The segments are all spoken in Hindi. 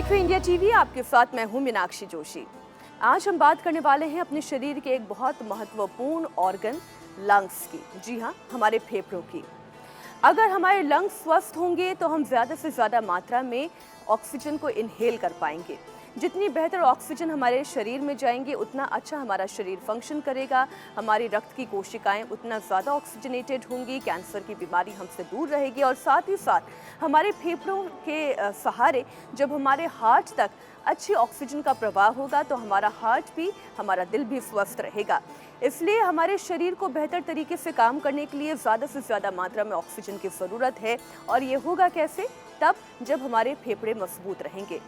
देख रहे इंडिया टीवी, आपके साथ मैं हूं मीनाक्षी जोशी। आज हम बात करने वाले हैं अपने शरीर के एक बहुत महत्वपूर्ण ऑर्गन लंग्स की। जी हां, हमारे फेफड़ों की। अगर हमारे लंग्स स्वस्थ होंगे तो हम ज़्यादा से ज़्यादा मात्रा में ऑक्सीजन को इनहेल कर पाएंगे। जितनी बेहतर ऑक्सीजन हमारे शरीर में जाएंगे उतना अच्छा हमारा शरीर फंक्शन करेगा, हमारी रक्त की कोशिकाएं उतना ज़्यादा ऑक्सीजनेटेड होंगी, कैंसर की बीमारी हमसे दूर रहेगी और साथ ही साथ हमारे फेफड़ों के सहारे जब हमारे हार्ट तक अच्छी ऑक्सीजन का प्रवाह होगा तो हमारा हार्ट भी, हमारा दिल भी स्वस्थ रहेगा। इसलिए हमारे शरीर को बेहतर तरीके से काम करने के लिए ज़्यादा से ज़्यादा मात्रा में ऑक्सीजन की ज़रूरत है। और ये होगा कैसे? तब जब हमारे फेफड़े मजबूत रहेंगे।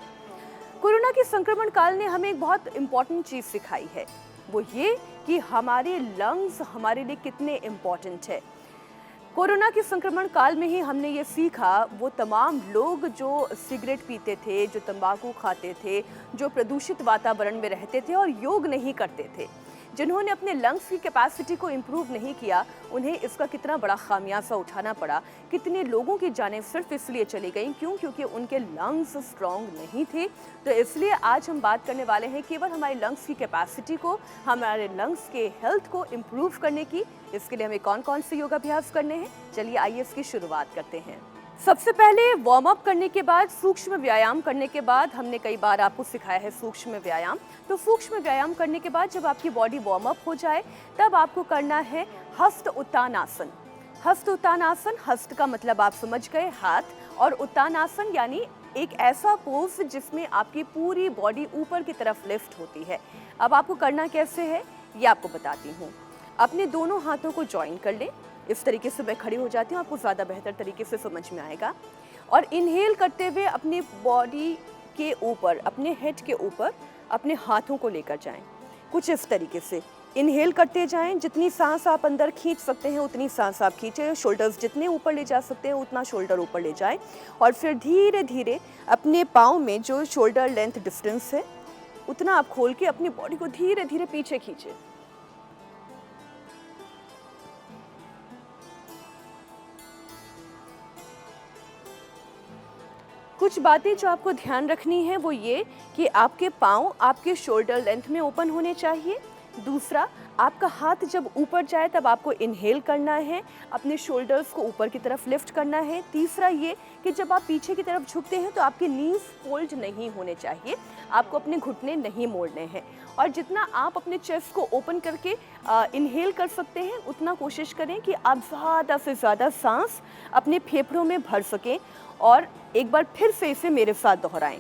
कोरोना के संक्रमण काल ने हमें एक बहुत इम्पॉर्टेंट चीज़ सिखाई है, वो ये कि हमारे लंग्स हमारे लिए कितने इम्पॉर्टेंट है। कोरोना के संक्रमण काल में ही हमने ये सीखा, वो तमाम लोग जो सिगरेट पीते थे, जो तंबाकू खाते थे, जो प्रदूषित वातावरण में रहते थे और योग नहीं करते थे, जिन्होंने अपने लंग्स की कैपेसिटी को इम्प्रूव नहीं किया, उन्हें इसका कितना बड़ा खामियाजा उठाना पड़ा। कितने लोगों की जानें सिर्फ इसलिए चली गई, क्यों? क्योंकि उनके लंग्स स्ट्रॉन्ग नहीं थे। तो इसलिए आज हम बात करने वाले हैं केवल हमारे लंग्स की कैपेसिटी को, हमारे लंग्स के हेल्थ को इम्प्रूव करने की। इसके लिए हमें कौन कौन से योगाभ्यास करने हैं, चलिए आइए इसकी शुरुआत करते हैं। सबसे पहले वार्म अप करने के बाद, सूक्ष्म व्यायाम करने के बाद, हमने कई बार आपको सिखाया है सूक्ष्म व्यायाम, तो सूक्ष्म व्यायाम करने के बाद जब आपकी बॉडी वार्म अप हो जाए तब आपको करना है हस्त उत्तान आसन। हस्त उत्तान आसन, हस्त का मतलब आप समझ गए, हाथ, और उत्तान आसन यानी एक ऐसा पोज जिसमें आपकी पूरी बॉडी ऊपर की तरफ लिफ्ट होती है। अब आपको करना कैसे है ये आपको बताती हूँ। अपने दोनों हाथों को ज्वाइन कर लें। इस तरीके से मैं खड़ी हो जाती हूँ, आपको ज़्यादा बेहतर तरीके से समझ में आएगा। और इनहेल करते हुए अपनी बॉडी के ऊपर, अपने हेड के ऊपर अपने हाथों को लेकर जाएं। कुछ इस तरीके से इनहेल करते जाएं। जितनी सांस आप अंदर खींच सकते हैं उतनी सांस आप खींचें। शोल्डर्स जितने ऊपर ले जा सकते हैं उतना शोल्डर ऊपर ले जाएं। और फिर धीरे धीरे अपने पाँव में जो शोल्डर लेंथ डिस्टेंस है उतना आप खोल के अपनी बॉडी को धीरे धीरे पीछे खींचें। कुछ बातें जो आपको ध्यान रखनी है वो ये कि आपके पाँव आपके शोल्डर लेंथ में ओपन होने चाहिए। दूसरा, आपका हाथ जब ऊपर जाए तब आपको इनहेल करना है, अपने शोल्डर्स को ऊपर की तरफ लिफ्ट करना है। तीसरा ये कि जब आप पीछे की तरफ झुकते हैं तो आपके नीज फोल्ड नहीं होने चाहिए, आपको अपने घुटने नहीं मोड़ने हैं। और जितना आप अपने चेस्ट को ओपन करके इनहेल कर सकते हैं उतना कोशिश करें कि आप ज़्यादा से ज़्यादा सांस अपने फेफड़ों में भर सकें। और एक बार फिर से इसे मेरे साथ दोहराएं।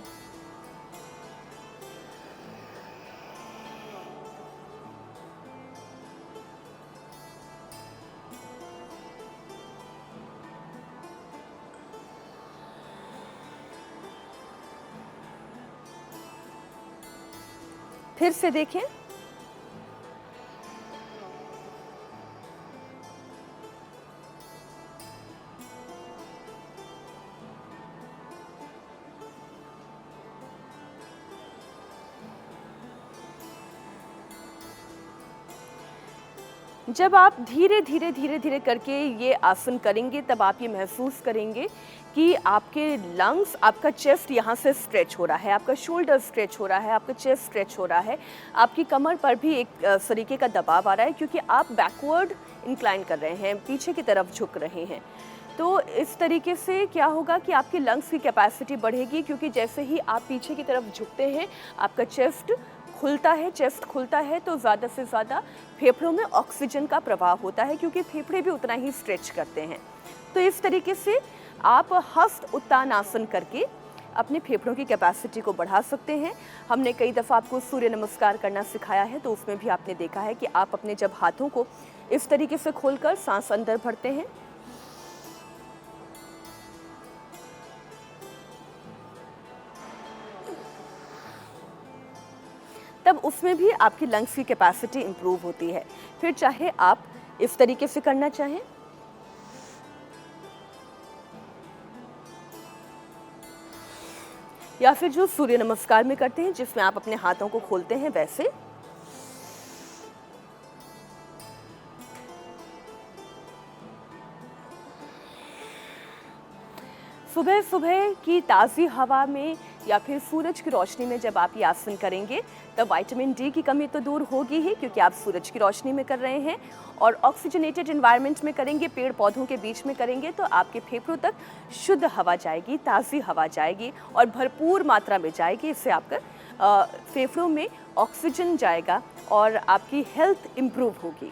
फिर से देखें। जब आप धीरे धीरे करके ये आसन करेंगे तब आप ये महसूस करेंगे कि आपके लंग्स, आपका चेस्ट यहाँ से स्ट्रेच हो रहा है, आपका शोल्डर स्ट्रेच हो रहा है, आपका चेस्ट स्ट्रेच हो रहा है, आपकी कमर पर भी एक तरीके का दबाव आ रहा है क्योंकि आप बैकवर्ड इंक्लाइन कर रहे हैं, पीछे की तरफ झुक रहे हैं। तो इस तरीके से क्या होगा कि आपके लंग्स की कैपेसिटी बढ़ेगी, क्योंकि जैसे ही आप पीछे की तरफ झुकते हैं आपका चेस्ट खुलता है तो ज़्यादा से ज़्यादा फेफड़ों में ऑक्सीजन का प्रवाह होता है, क्योंकि फेफड़े भी उतना ही स्ट्रेच करते हैं। तो इस तरीके से आप हस्त उत्तान आसन करके अपने फेफड़ों की कैपेसिटी को बढ़ा सकते हैं। हमने कई दफ़ा आपको सूर्य नमस्कार करना सिखाया है, तो उसमें भी आपने देखा है कि आप अपने जब हाथों को इस तरीके से खोलकर सांस अंदर भरते हैं, तब उसमें भी आपकी लंग्स की कैपेसिटी इंप्रूव होती है। फिर चाहे आप इस तरीके से करना चाहें, या फिर जो सूर्य नमस्कार में करते हैं जिसमें आप अपने हाथों को खोलते हैं वैसे। सुबह सुबह की ताज़ी हवा में या फिर सूरज की रोशनी में जब आप ये आसन करेंगे तब विटामिन डी की कमी तो दूर होगी ही, क्योंकि आप सूरज की रोशनी में कर रहे हैं, और ऑक्सीजनेटेड एनवायरनमेंट में करेंगे, पेड़ पौधों के बीच में करेंगे, तो आपके फेफड़ों तक शुद्ध हवा जाएगी, ताज़ी हवा जाएगी और भरपूर मात्रा में जाएगी। इससे आपका फेफड़ों में ऑक्सीजन जाएगा और आपकी हेल्थ इम्प्रूव होगी।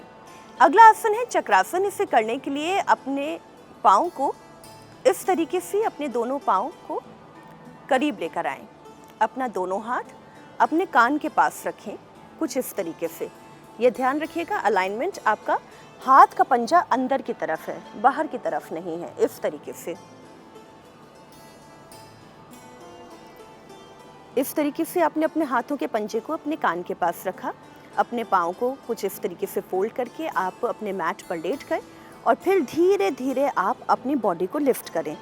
अगला आसन है चक्रासन। इसे करने के लिए अपने पाँव को इस तरीके से, अपने दोनों पाँव को करीब लेकर आएं। अपना दोनों हाथ अपने कान के पास रखें, कुछ इस तरीके से। ये ध्यान रखिएगा अलाइनमेंट आपका हाथ का पंजा अंदर की तरफ है, बाहर की तरफ नहीं है, इस तरीके से। इस तरीके से आपने अपने हाथों के पंजे को अपने कान के पास रखा। अपने पाँव को कुछ इस तरीके से फोल्ड करके आप अपने मैट पर लेट गए और फिर धीरे धीरे आप अपनी बॉडी को लिफ्ट करें।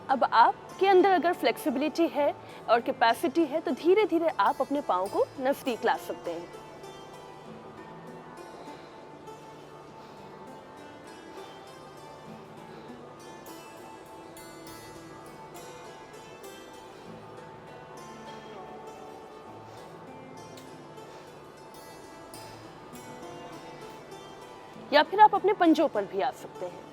अब आपके अंदर अगर फ्लेक्सिबिलिटी है और कैपेसिटी है तो धीरे धीरे आप अपने पाँव को नज़दीक ला सकते हैं। या फिर आप अपने पंजों पर भी आ सकते हैं।